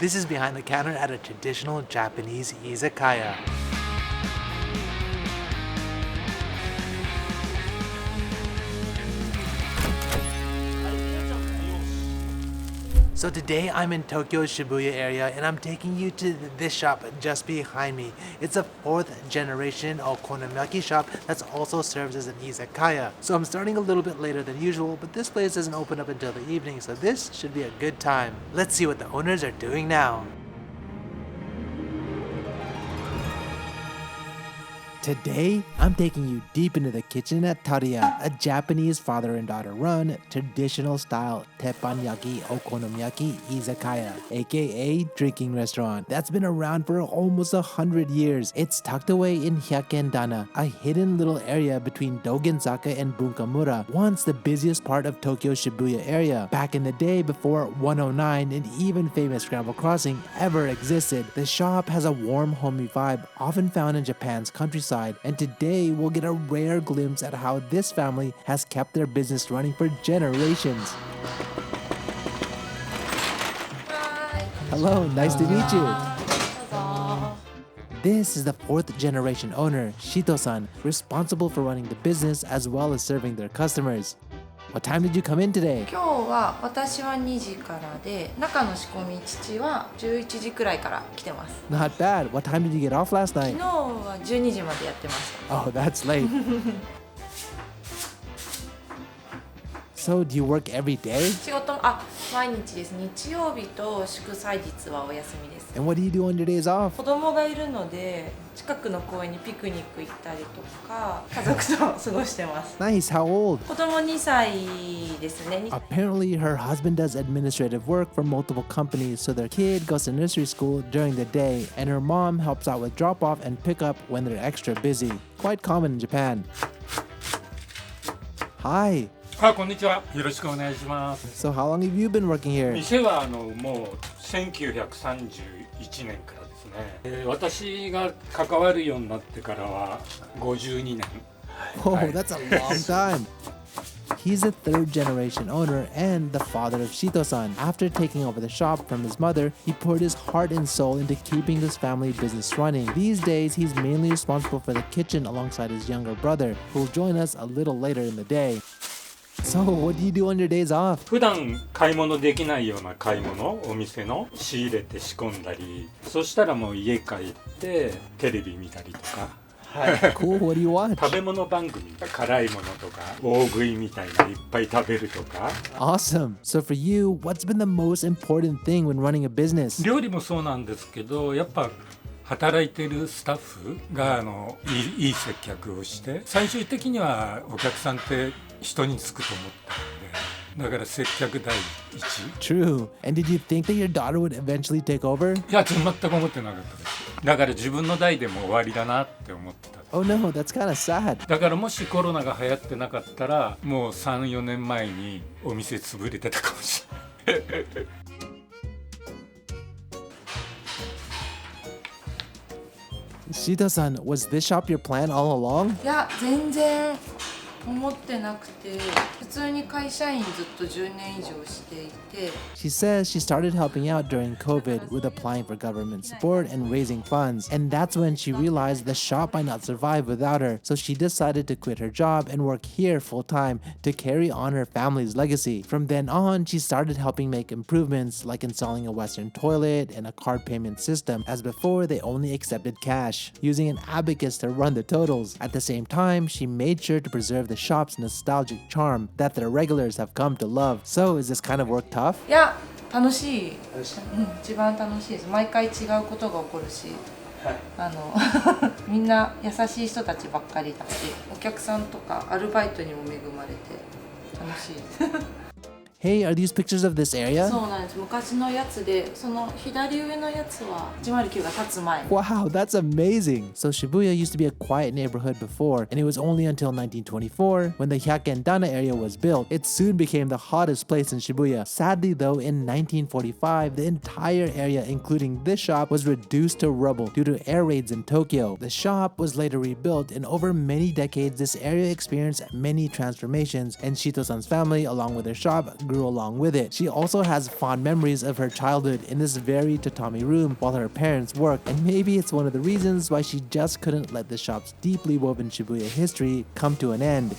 This is behind the counter at a traditional Japanese izakaya. So today I'm in Tokyo's Shibuya area and I'm taking you to this shop just behind me. It's a 4th generation okonomiyaki shop that's also serves as an izakaya. So I'm starting a little bit later than usual, but this place doesn't open up until the evening, so this should be a good time. Let's see what the owners are doing now. Today, I'm taking you deep into the kitchen at Taruya, a Japanese father and daughter run, traditional style Teppan Okonomiyaki Izakaya, aka drinking restaurant, that's been around for almost 100 years. It's tucked away in Hyakkendana, a hidden little area between Dogenzaka and Bukamura, once the busiest part of Tokyo's Shibuya area. Back in the day before 109 and even famous Scramble Crossing ever existed, the shop has a warm, homey vibe often found in Japan's countryside. And today we'll get a rare glimpse at how this family has kept their business running for generations. Hi. Hello, nice to meet you. Hello. This is the 4th generation owner, Shito-san, responsible for running the business as well as serving their customers. What time did you come in today? 今日は私は2時からで、中の仕込み父は11時くらいから来てます。 Not bad. What time did you get off last 昨 night? 日は12時までやってました。 Oh, that's late. So, do you work every day? 仕事毎日です。日曜日と祝祭日はお休みです。 And what do you do on your days off? 子供がいるので、近くの公園にピクニック行ったりとか、家族と過ごしてます。 Nice. How old? 子供2歳ですね。 Apparently, her husband does administrative work for multiple companies, so their kid goes to nursery school during the day, and her mom helps out with drop-off and pick-up when they're extra busy. Quite common in Japan. Hi. こんにちは。よろしくお願いします。 So, how long have you been working here? 店はもう1931年からですね。私が関わるようになってからは52年。 Oh, that's a long time. He's the 3rd generation owner and the father of Shito-san. After taking over the shop from his mother, he poured his heart and soul into keeping this family business running. These days, he's mainly responsible for the kitchen alongside his younger brother, who will join us a little later in the day. So, what do you do on your days off? 普段買い物できないような買い物、お店の仕入れて仕込んだり、そしたらもう家帰ってテレビ見たりとか。Cool, what do you watch? 食べ物番組、辛いものとか大食いみたいないっぱい食べるとか。 Awesome. So for you, what's been the most important thing when running a business? 料理もそうなんですけど、やっぱ働いてるスタッフがいい接客をして、最終的にはお客さんって人につくと思ったので、だから接客第一。 True. And did you think that your daughter would eventually take over? いや、全く思ってなかったです。だから自分の代でも終わりだなって思ってた。 Oh no, that's kind of sad. だからもしコロナが流行ってなかったら、もう3、4年前にお店潰れてたかもしれない。Shito-san, was this shop your plan all along? いや、全然思ってなくて、普通に会社員ずっと10年以上していて。 She says she started helping out during COVID with applying for government support and raising funds. And that's when she realized the shop might not survive without her. So she decided to quit her job and work here full time to carry on her family's legacy. From then on, she started helping make improvements like installing a Western toilet and a card payment system, as before they only accepted cash, using an abacus to run the totals. At the same time, she made sure to preserve the shop's nostalgic charm that their regulars have come to love. So is this kind of work tough? いや、楽しい。一番楽しいです。毎回違うことが起こるし、みんな優しい人たちばっかりだし、お客さんとかアルバイトにも恵まれて楽しいです。Hey, are these pictures of this area? そうなんです。昔のやつで、その左上のやつは109が建つ前。 Wow, that's amazing. So Shibuya used to be a quiet neighborhood before, and it was only until 1924 when the Hyakkendana area was built. It soon became the hottest place in Shibuya. Sadly though, in 1945, the entire area, including this shop, was reduced to rubble due to air raids in Tokyo. The shop was later rebuilt, and over many decades, this area experienced many transformations, and Shito-san's family, along with their shop, grew along with it. She also has fond memories of her childhood in this very tatami room while her parents work, and maybe it's one of the reasons why she just couldn't let the shop's deeply woven Shibuya history come to an end.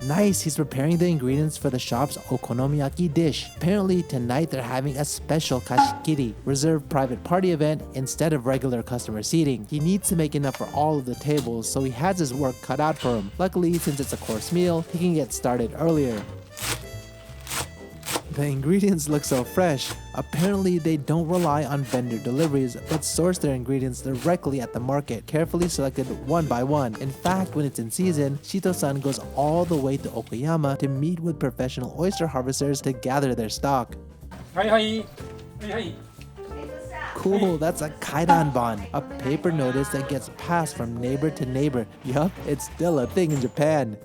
Nice, he's preparing the ingredients for the shop's okonomiyaki dish. Apparently tonight they're having a special kashikiri, reserved private party event instead of regular customer seating. He needs to make enough for all of the tables, so he has his work cut out for him. Luckily, since it's a course meal, he can get started earlier. The ingredients look so fresh. Apparently, they don't rely on vendor deliveries, but source their ingredients directly at the market, carefully selected one by one. In fact, when it's in season, Shito-san goes all the way to Okayama to meet with professional oyster harvesters to gather their stock. Cool, that's a kaidanban, a paper notice that gets passed from neighbor to neighbor. Yup, it's still a thing in Japan.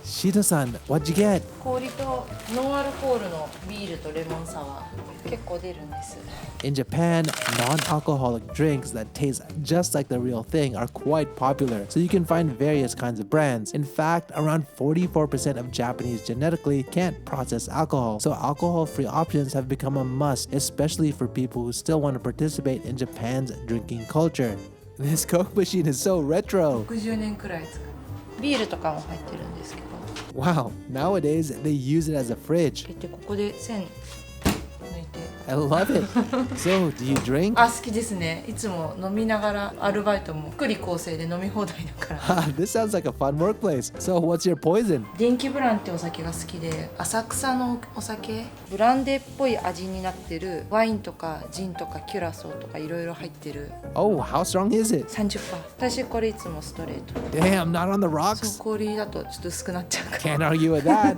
Shito-san, what'd you get? 氷とノンアルコールのビールとレモンサワー結構出るんです。 In Japan, non-alcoholic drinks that taste just like the real thing are quite popular, so you can find various kinds of brands. In fact, around 44% of Japanese genetically can't process alcohol, so alcohol-free options have become a must, especially for people who still want to participate in Japan's drinking culture. This Coke machine is so retro! 60年くらい使う。ビールとかも入ってるんですけど。 Wow, nowadays they use it as a fridge. ここで線抜いて。 I love it. So, do you drink? あ、好きですね。いつも飲みながらアルバイトも福利厚生で飲み放題だから。This sounds like a fun workplace. So, what's your poison? 電気ブランってお酒が好きで、浅草のお酒、ブランデーっぽい味になってるワインとかジンとかキュラソーとかいろいろ入ってる。 Oh, how strong is it? 30%。私これいつもストレート。 Damn, not on the そう rocks. 氷だとちょっと薄くなっちゃうから。 Can't argue with that.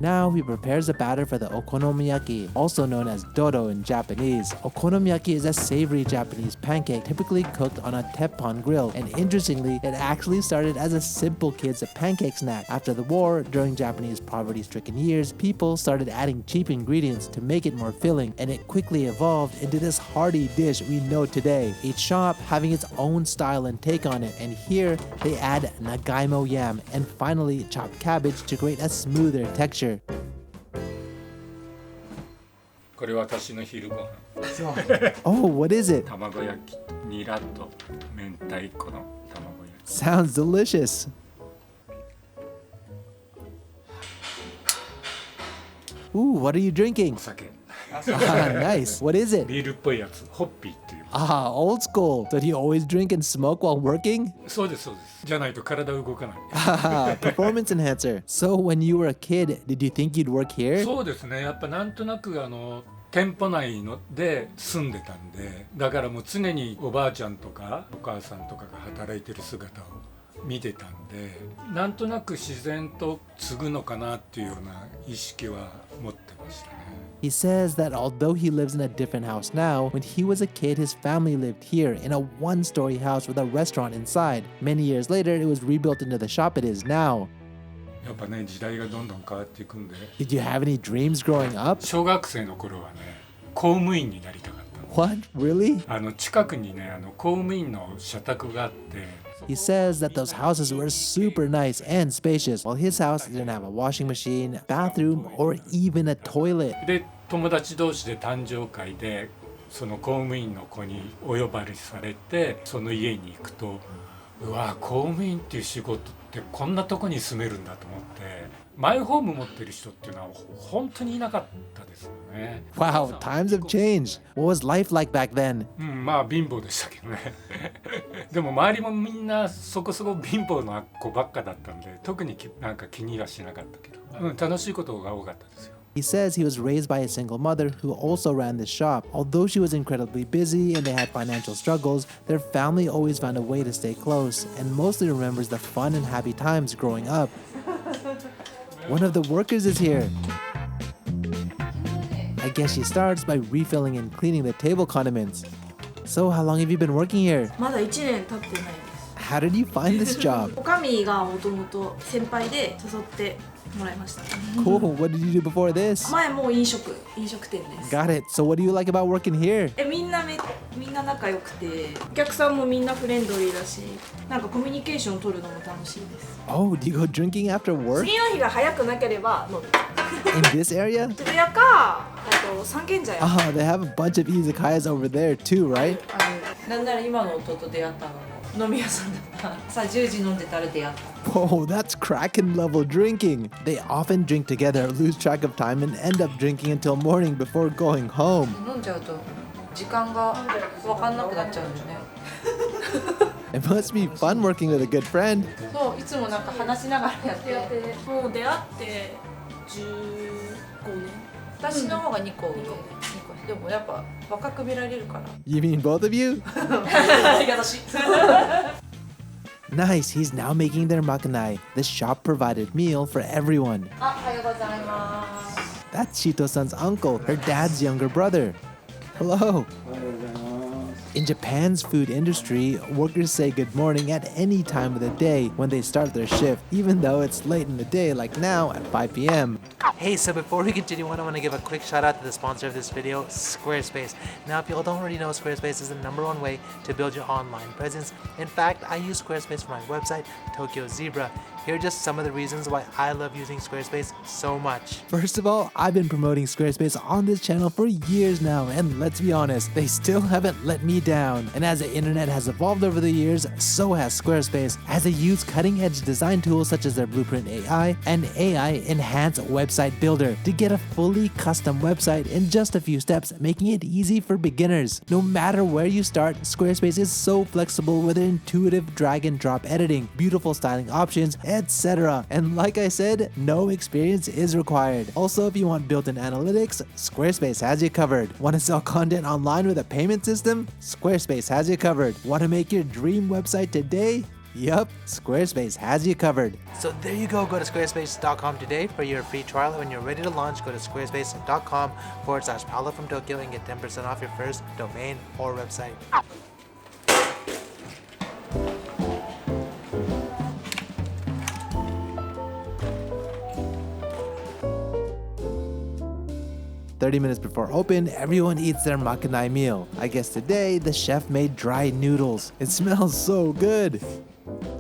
Now he prepares the batter for the okonomiyaki, also known as dodo in Japanese. Okonomiyaki is a savory Japanese pancake typically cooked on a teppan grill, and interestingly, it actually started as a simple kid's pancake snack. After the war, during Japanese poverty-stricken years, people started adding cheap ingredients to make it more filling, and it quickly evolved into this hearty dish we know today. Each shop having its own style and take on it, and here they add nagaimo yam and finally chopped cabbage to create a smoother texture. これ私の昼ご飯。 Oh, what is it? 卵焼き、ニラと明太子の卵焼き。 Sounds delicious. Ooh, what are you drinking? お酒。 Ah, nice. What is it? ビールっぽいやつ、ホッピーっていう。 Ah, old school. So do you always drink and smoke while working? そうですそうです。じゃないと体動かない。 Haha, performance enhancer. So when you were a kid, did you think you'd work here? そうですね。やっぱなんとなく店舗内ので住んでたんで、だからもう常におばあちゃんとかお母さんとかが働いてる姿を見てたんで、なんとなく自然と継ぐのかなっていうような意識は持ってましたね。 He says that although he lives in a different house now, when he was a kid, his family lived here in a one-story house with a restaurant inside. Many years later, it was rebuilt into the shop it is now. やっぱね、時代がどんどん変わっていくんで。 Did you have any dreams growing up? 小学生の頃はね、公務員になりたかった。 What? Really? 近くにね、公務員の社宅があって。 He says that those houses were super nice and spacious, while his house didn't have a washing machine, bathroom, or even a toilet. で、友達同士で誕生会でその公務員の子にお呼ばれされて、その家に行くと、うわ、公務員っていう仕事ってこんなとこに住めるんだと思って、マイホーム持ってる人っていうのは本当にいなかったですよね。 Wow, times have changed. What was life like back then? まあ貧乏でしたけどね。でも周りもみんなそこそこ貧乏な子ばっかだったんで、特になんか気にはしなかったけど、楽しいことが多かったですよ。 He says he was raised by a single mother who also ran this shop. Although she was incredibly busy and they had financial struggles, their family always found a way to stay close and mostly remembers the fun and happy times growing up. One of the workers is here. I guess she starts by refilling and cleaning the table condiments. So how long have you been working here? まだ1年経ってないです。how did you find this job? おかみがもともと先輩で誘ってもらいました。 Cool. What did you do before this? 前もう飲食店です。 Got it. So what do you like about working here? みんな仲良くて、お客さんもみんなフレンドリーだし、なんかコミュニケーション取るのも楽しいです。 Oh, do you go drinking after work? 次の日が早くなければ飲む。 In this area? 渋谷か、あと三軒茶屋。 Oh, they have a bunch of izakayas over there too, right? なんなら今の夫と出会ったのも飲み屋さんだったさあ10時飲んでたら出会った Whoa, that's Kraken level drinking. They often drink together, lose track of time, and end up drinking until morning before going home. 飲んじゃうと時間が分かんなくなっちゃうんだよね It must be fun working with a good friend. そういつもなんか話しながらやってもう出会って15年。私の方が2個上2個でもやっぱ若く見られるから You mean both of you? ありがとし。 Nice, he's now making their makanai, the shop provided meal for everyone. あ、おはようございます That's Shito-san's uncle, her dad's younger brother. Hello. In Japan's food industry, workers say good morning at any time of the day when they start their shift, even though it's late in the day like now at 5 p.m. Hey, so before we continue on, I want to give a quick shout out to the sponsor of this video, Squarespace. Now, if you all don't already know, Squarespace is the #1 way to build your online presence. In fact, I use Squarespace for my website, Tokyo Zebra. Here are just some of the reasons why I love using Squarespace so much. First of all, I've been promoting Squarespace on this channel for years now, and let's be honest, they still haven't let me down. And as the internet has evolved over the years, so has Squarespace, as they use cutting-edge design tools such as their Blueprint AI and AI Enhanced Website Builder to get a fully custom website in just a few steps, making it easy for beginners. No matter where you start, Squarespace is so flexible with their intuitive drag and drop editing, beautiful styling options, etc. And like I said, no experience is required. Also, if you want built-in analytics, Squarespace has you covered. Want to sell content online with a payment system? Squarespace has you covered. Want to make your dream website today? Yup, Squarespace has you covered. So there you go to squarespace.com today for your free trial. When you're ready to launch, go to squarespace.com/Paolo from Tokyo and get 10% off your first domain or website. "30 minutes before open, everyone eats their makanai meal. I guess today the chef made dried noodles. It smells so good.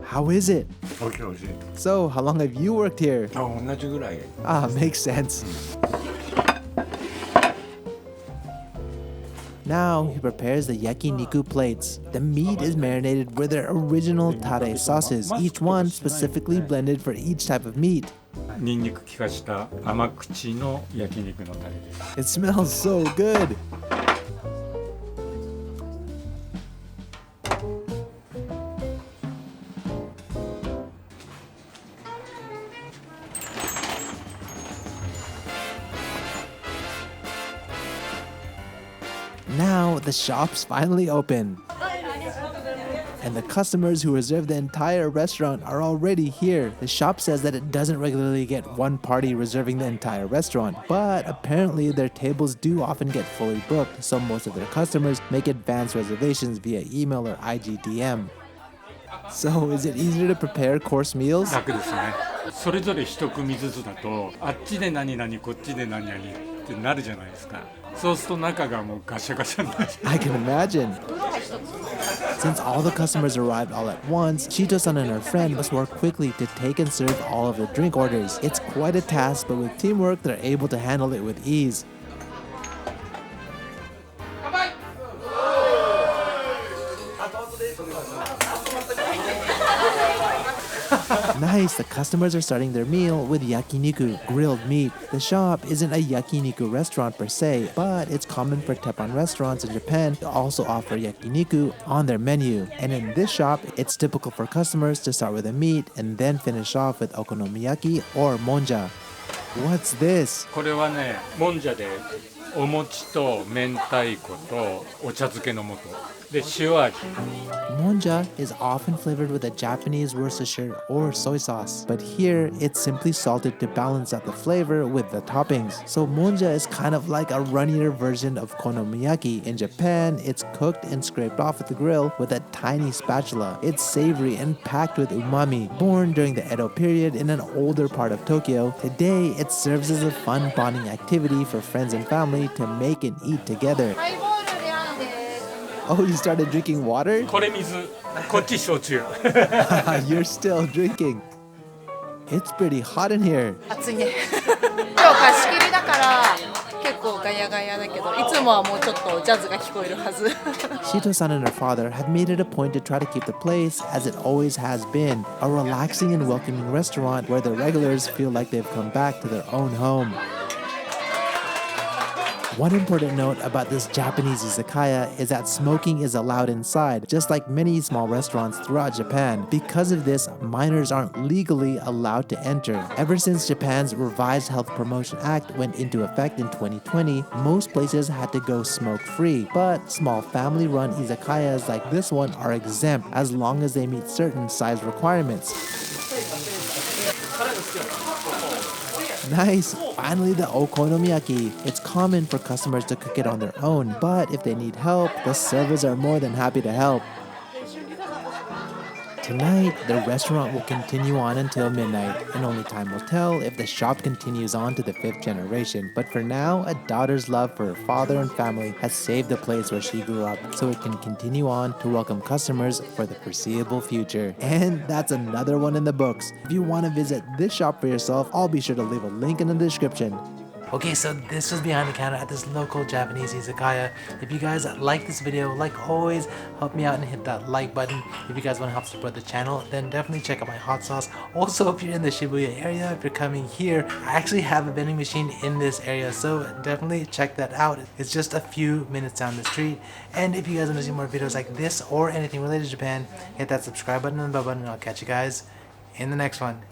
How is it? 美味しい美味しい So, how long have you worked here? あ同じぐらい Ah, makes sense. Now he prepares the yakiniku plates. The meat is marinated with their original tare sauces, each one specifically blended for each type of meat. ニンニク効かした甘口の焼肉のタレです It smells so good. Now the shop's finally open. And the customers who reserve the entire restaurant are already here. The shop says that it doesn't regularly get one party reserving the entire restaurant, but apparently their tables do often get fully booked, so most of their customers make advance reservations via email or IGDM. So, is it easier to prepare course meals? 楽ですねそれぞれ一組ずつだとあっちで何々こっちで何々ってなるじゃないですかそうすると中がもうガシャガシャになる I can imagine. Since all the customers arrived all at once, Shito-san and her friend must work quickly to take and serve all of the drink orders. It's quite a task, but with teamwork, they're able to handle it with ease. Nice, the customers are starting their meal with yakiniku, grilled meat. The shop isn't a yakiniku restaurant per se, but it's common for Teppan restaurants in Japan to also offer yakiniku on their menu. And in this shop, it's typical for customers to start with the meat and then finish off with okonomiyaki or monja. What's this? これはねもんじゃでお餅と明太子とお茶漬けの素で塩味。 Monja is often flavored with a Japanese Worcestershire or soy sauce, but here it's simply salted to balance out the flavor with the toppings. So monja is kind of like a runnier version of konomiyaki. In Japan, it's cooked and scraped off at the grill with a tiny spatula. It's savory and packed with umami. Born during the Edo period in an older part of Tokyo, today it serves as a fun bonding activity for friends and family to make and eat together. Oh, you started drinking water? これ水、こっち焼酎。 You're still drinking. It's pretty hot in here. 暑いね今日貸し切りだから結構ガヤガヤだけど、いつもはもうちょっとジャズが聞こえるはずShito-san and her father have made it a point to try to keep the place as it always has been, a relaxing and welcoming restaurant where the regulars feel like they've come back to their own home. One important note about this Japanese izakaya is that smoking is allowed inside, just like many small restaurants throughout Japan. Because of this, minors aren't legally allowed to enter. Ever since Japan's Revised Health Promotion Act went into effect in 2020, most places had to go smoke-free, but small family-run izakayas like this one are exempt as long as they meet certain size requirements. Nice! Finally, the okonomiyaki. It's common for customers to cook it on their own, but if they need help, the servers are more than happy to help. Tonight, the restaurant will continue on until midnight, and only time will tell if the shop continues on to the 5th generation. But for now, a daughter's love for her father and family has saved the place where she grew up, so it can continue on to welcome customers for the foreseeable future. And that's another one in the books. If you want to visit this shop for yourself, I'll be sure to leave a link in the description. Okay, so this was behind the counter at this local Japanese izakaya. If you guys like this video, like always, help me out and hit that like button. If you guys want to help support the channel, then definitely check out my hot sauce. Also, if you're in the Shibuya area, if you're coming here, I actually have a vending machine in this area, so definitely check that out. It's just a few minutes down the street. And if you guys want to see more videos like this or anything related to Japan, hit that subscribe button and the bell button, and I'll catch you guys in the next one.